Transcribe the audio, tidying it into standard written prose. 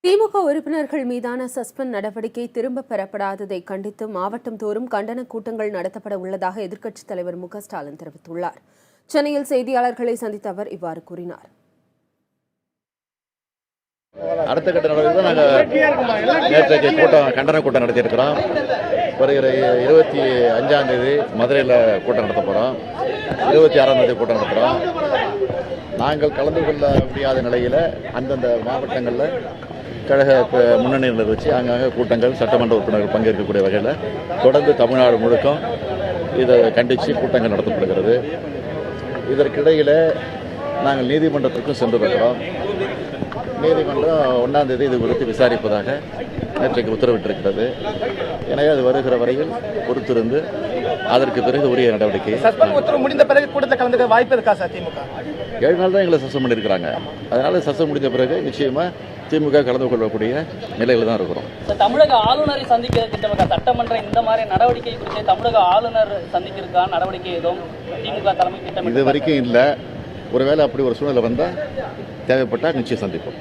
திமுக உறுப்பினர்கள் மீதான சஸ்பெண்ட் நடவடிக்கை திரும்பப் பெறப்படாததை கண்டித்து மாவட்டம் தோறும் கண்டன கூட்டங்கள் நடத்தப்பட உள்ளதாக எதிர்க்கட்சித் தலைவர் மு.க.ஸ்டாலின் தெரிவித்துள்ளார். சென்னையில் செய்தியாளர்களை சந்தித்த அவர் இவ்வாறு கூறினார். அடுத்த கட்ட நடவடிக்கை நாங்கள் நேற்றைக்கு கண்டன கூட்டம் நடத்தியிருக்கிறோம். வருகிற 25ஆம் தேதி மதுரையில் கூட்டம் நடத்த போகிறோம். 26ஆம் தேதி கூட்டம் நடத்துகிறோம். நாங்கள் கலந்து கொள்ள முடியாத நிலையில் அந்தந்த மாவட்டங்களில் கழக முன்னணியில் வச்சு அங்கங்கே கூட்டங்கள் சட்டமன்ற உறுப்பினர்கள் பங்கேற்கக்கூடிய வகையில் தொடர்ந்து தமிழ்நாடு முழுக்கம் இதை கண்டித்து கூட்டங்கள் நடத்தப்படுகிறது. இதற்கிடையில் நாங்கள் நீதிமன்றத்திற்கும் சென்றிருக்கிறோம். நீதிமன்றம் 1ஆம் தேதி இது குறித்து விசாரிப்பதாக நேற்றைக்கு உத்தரவிட்டிருக்கிறது. எனவே அது வருகிற வரையில் பொறுத்திருந்து அதற்கு பிறகு உரிய நடவடிக்கை. முடிந்த பிறகு கூட்டத்தில் கலந்துக்க வாய்ப்பு இருக்கா சார்? திமுக 7 நாள் தான் எங்களை சஸ்பெண்ட் பண்ணியிருக்கிறாங்க. அதனால சஸ்பெண்ட் முடிந்த பிறகு நிச்சயமா திமுக கலந்து கொள்ளக்கூடிய நிலையில் தான் இருக்கிறோம். தமிழக ஆளுநரை சந்திக்க திட்டமிட்ட சட்டமன்ற இந்த மாதிரி நடவடிக்கை குறித்து தமிழக ஆளுநர் சந்திக்கிறதுக்கான நடவடிக்கை எதுவும் திமுக தலைமை திட்டம் இது வரைக்கும் இல்லை. ஒருவேளை அப்படி ஒரு சூழ்நிலை வந்தால் தேவைப்பட்டால் நிச்சயம் சந்திப்போம்.